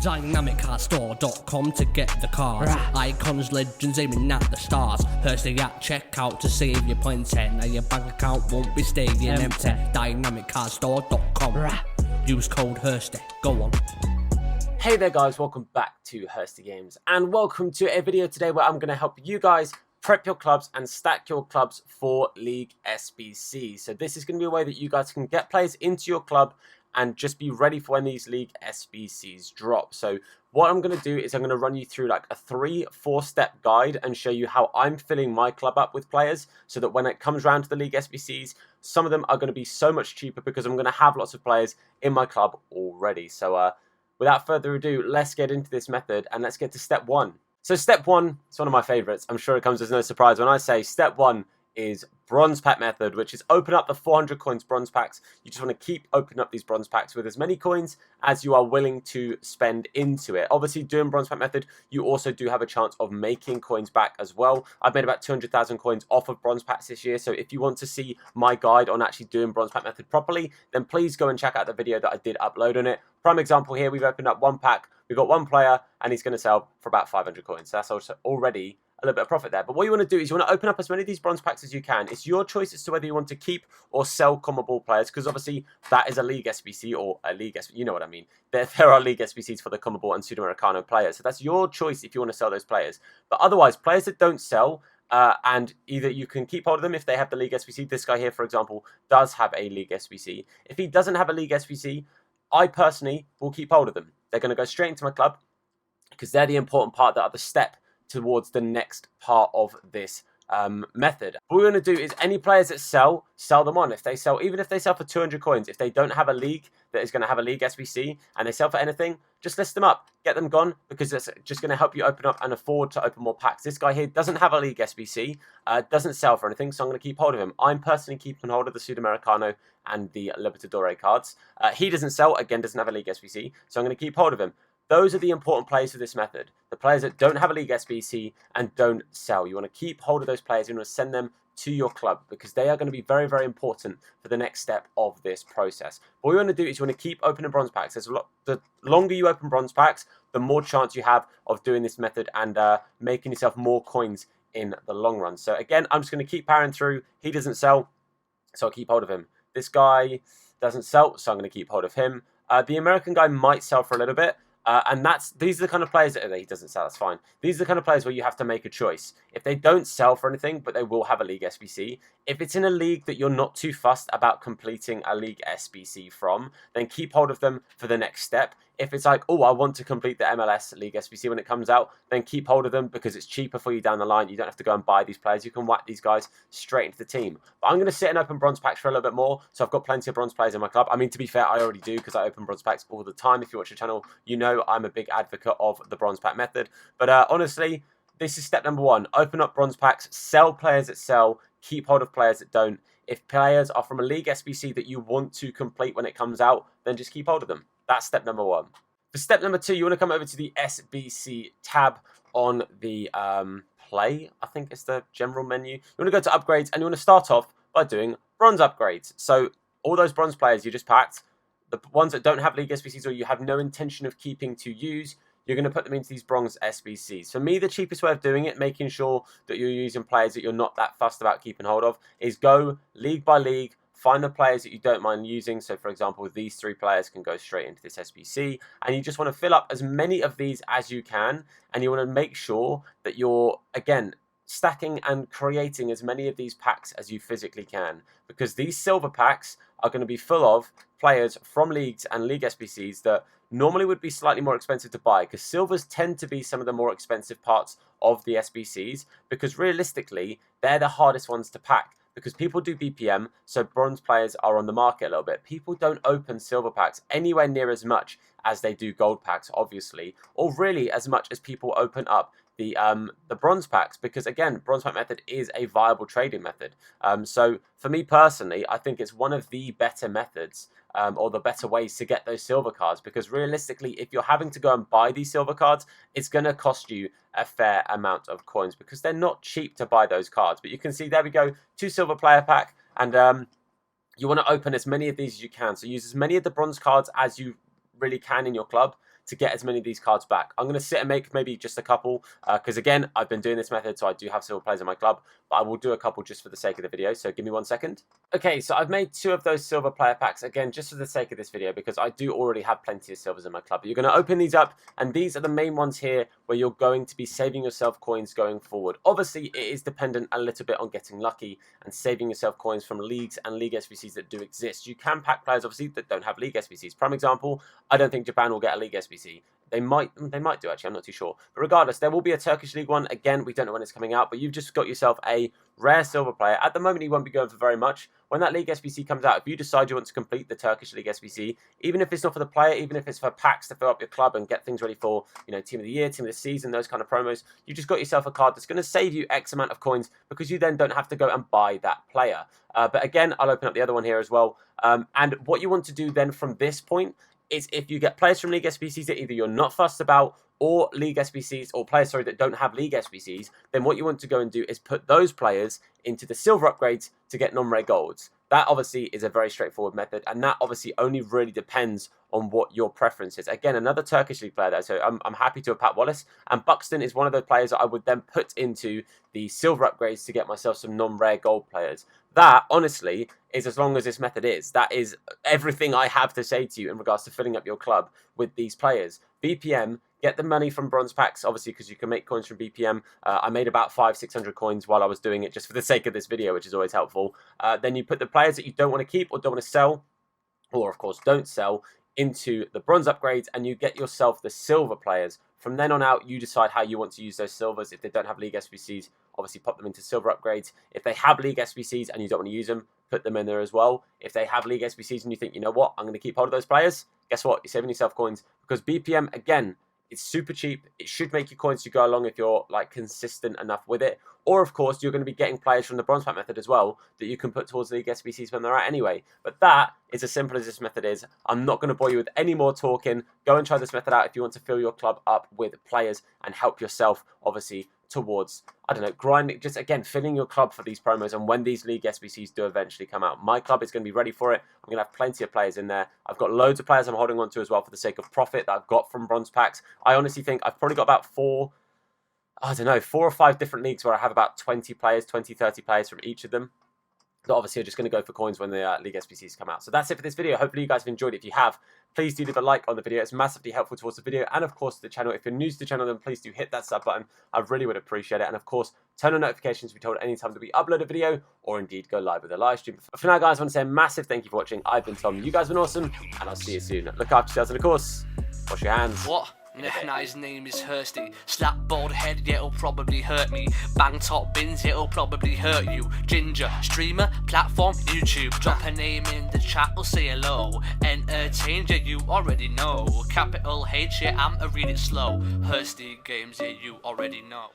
DynamicCardStore.com to get the cards. Icons, legends aiming at the stars. Hursty at checkout to save your points. Now your bank account won't be staying empty. DynamicCardStore.com. Use code Hursty. Go on. Hey there guys, welcome back to Hursty Games and welcome to a video today where I'm going to help you guys prep your clubs and stack your clubs for League SBC. So this is going to be a way that you guys can get players into your club and just be ready for when these League SBCs drop. So what I'm going to do is I'm going to run you through like a 3-4 step guide and show you how I'm filling my club up with players so that when it comes around to the League SBCs, some of them are going to be so much cheaper because I'm going to have lots of players in my club already. So without further ado, let's get into this method and let's get to step 1. So step 1, it's one of my favorites. I'm sure it comes as no surprise when I say step 1 is bronze pack method, which is open up the 400 coins bronze packs. You just want to keep opening up these bronze packs with as many coins as you are willing to spend into it. Obviously, doing bronze pack method, you also do have a chance of making coins back as well. I've made about 200,000 coins off of bronze packs this year. So if you want to see my guide on actually doing bronze pack method properly, then please go and check out the video that I did upload on it. Prime example here, we've opened up one pack. We've got one player and he's going to sell for about 500 coins. So that's also already a little bit of profit there. But what you want to do is you want to open up as many of these bronze packs as you can. It's your choice as to whether you want to keep or sell common ball players, because obviously that is a League SBC or a League SBC, you know what I mean. There are League SBCs for the common ball and Sudamericano players. So that's your choice if you want to sell those players. But otherwise, players that don't sell, and either you can keep hold of them if they have the League SBC. This guy here, for example, does have a League SBC. If he doesn't have a League SBC, I personally will keep hold of them. They're going to go straight into my club because they're the important part, that are the step towards the next part of this method. What we're going to do is any players that sell them on. If they sell, even if they sell for 200 coins, if they don't have a league that is going to have a League SBC and they sell for anything, just list them up, get them gone, because it's just going to help you open up and afford to open more packs. This guy here doesn't have a League SBC, doesn't sell for anything, so I'm going to keep hold of him. I'm personally keeping hold of the Sudamericano and the Libertadores cards. He doesn't sell, again, doesn't have a League SBC, so I'm going to keep hold of him. Those are the important players for this method. The players that don't have a League SBC and don't sell. You want to keep hold of those players. You want to send them to your club because they are going to be very, very important for the next step of this process. What you want to do is you want to keep opening bronze packs. The longer you open bronze packs, the more chance you have of doing this method and making yourself more coins in the long run. So again, I'm just going to keep powering through. He doesn't sell, so I'll keep hold of him. This guy doesn't sell, so I'm going to keep hold of him. The American guy might sell for a little bit. And these are the kind of players that he doesn't sell, that's fine. These are the kind of players where you have to make a choice. If they don't sell for anything, but they will have a League SBC, if it's in a league that you're not too fussed about completing a League SBC from, then keep hold of them for the next step. If it's like, oh, I want to complete the MLS League SBC when it comes out, then keep hold of them because it's cheaper for you down the line. You don't have to go and buy these players. You can whack these guys straight into the team. But I'm going to sit and open bronze packs for a little bit more. So I've got plenty of bronze players in my club. I mean, to be fair, I already do because I open bronze packs all the time. If you watch the channel, you know I'm a big advocate of the bronze pack method. But honestly, this is step number 1. Open up bronze packs, sell players that sell, keep hold of players that don't. If players are from a League SBC that you want to complete when it comes out, then just keep hold of them. That's step number 1. For step number 2, you want to come over to the SBC tab on the play. I think it's the general menu. You want to go to upgrades and you want to start off by doing bronze upgrades. So all those bronze players you just packed, the ones that don't have League SBCs or you have no intention of keeping to use, you're going to put them into these bronze SBCs. For me, the cheapest way of doing it, making sure that you're using players that you're not that fussed about keeping hold of, is go league by league, find the players that you don't mind using. So, for example, these 3 players can go straight into this SBC. And you just want to fill up as many of these as you can. And you want to make sure that you're, again, stacking and creating as many of these packs as you physically can. Because these silver packs are going to be full of players from leagues and League SBCs that normally would be slightly more expensive to buy, because silvers tend to be some of the more expensive parts of the SBCs, because realistically, they're the hardest ones to pack. Because people do BPM, so bronze players are on the market a little bit. People don't open silver packs anywhere near as much as they do gold packs, obviously, or really as much as people open up the bronze packs, because again, bronze pack method is a viable trading method. So for me personally, I think it's one of the better methods or the better ways to get those silver cards, because realistically, if you're having to go and buy these silver cards, it's going to cost you a fair amount of coins because they're not cheap to buy those cards. But you can see there we go, 2 silver player pack, and you want to open as many of these as you can. So use as many of the bronze cards as you really can in your club. to get as many of these cards back. I'm going to sit and make maybe just a couple because, again, I've been doing this method, so I do have silver players in my club, but I will do a couple just for the sake of the video, so give me 1 second. Okay, so I've made 2 of those silver player packs, again, just for the sake of this video, because I do already have plenty of silvers in my club. But you're going to open these up, and these are the main ones here where you're going to be saving yourself coins going forward. Obviously, it is dependent a little bit on getting lucky and saving yourself coins from leagues and League SBCs that do exist. You can pack players, obviously, that don't have League SBCs. Prime example, I don't think Japan will get a League SBC. They might do, actually, I'm not too sure. But regardless, there will be a Turkish League one. Again, we don't know when it's coming out, but you've just got yourself a rare silver player. At the moment, he won't be going for very much. When that League SBC comes out, if you decide you want to complete the Turkish League SBC, even if it's not for the player, even if it's for packs to fill up your club and get things ready for, you know, Team of the Year, Team of the Season, those kind of promos, you just got yourself a card that's going to save you X amount of coins because you then don't have to go and buy that player. But again, I'll open up the other one here as well. And what you want to do then from this point is if you get players from League SBCs that either you're not fussed about or League SBCs, or players, sorry, that don't have League SBCs, then what you want to go and do is put those players into the silver upgrades to get non-rare golds. That obviously is a very straightforward method, and that obviously only really depends on what your preference is. Again, another Turkish League player there, so I'm happy to have Pat Wallace, and Buxton is one of those players that I would then put into the silver upgrades to get myself some non-rare gold players. That, honestly, is as long as this method is. That is everything I have to say to you in regards to filling up your club with these players. BPM, get the money from bronze packs, obviously, because you can make coins from BPM. I made about 500-600 coins while I was doing it, just for the sake of this video, which is always helpful. Then you put the players that you don't want to keep or don't want to sell, or, of course, don't sell, into the bronze upgrades, and you get yourself the silver players. From then on out, you decide how you want to use those silvers. If they don't have League SBCs, obviously pop them into silver upgrades. If they have League SBCs and you don't want to use them, put them in there as well. If they have League SBCs and you think, you know what, I'm going to keep hold of those players, guess what? You're saving yourself coins, because BPM, again, it's super cheap. It should make you coins to go along if you're like consistent enough with it. Or, of course, you're going to be getting players from the bronze pack method as well that you can put towards League SBCs when they're out anyway. But that is as simple as this method is. I'm not going to bore you with any more talking. Go and try this method out if you want to fill your club up with players and help yourself, obviously, towards, I don't know, grinding, just again, filling your club for these promos. And when these League SBCs do eventually come out, my club is going to be ready for it. I'm going to have plenty of players in there. I've got loads of players I'm holding on to as well for the sake of profit that I've got from bronze packs. I honestly think I've probably got about 4 or 5 different leagues where I have about 20 players, 20, 30 players from each of them. So obviously, I'm just going to go for coins when the League SBCs come out. So that's it for this video. Hopefully, you guys have enjoyed it. If you have, please do leave a like on the video. It's massively helpful towards the video and, of course, the channel. If you're new to the channel, then please do hit that sub button. I really would appreciate it. And, of course, turn on notifications to be told anytime that we upload a video or, indeed, go live with a live stream. For now, guys, I want to say a massive thank you for watching. I've been Tom. You guys have been awesome, and I'll see you soon. Look after yourselves, and, of course, wash your hands. What? Nah, his name is Hursty. Slap bald head, yeah, it'll probably hurt me. Bang top bins, it'll probably hurt you. Ginger, streamer, platform, YouTube. Drop a name in the chat, or say hello. Entertain, yeah, you already know. Capital H, yeah, I'm a read it slow. Hursty games, yeah, you already know.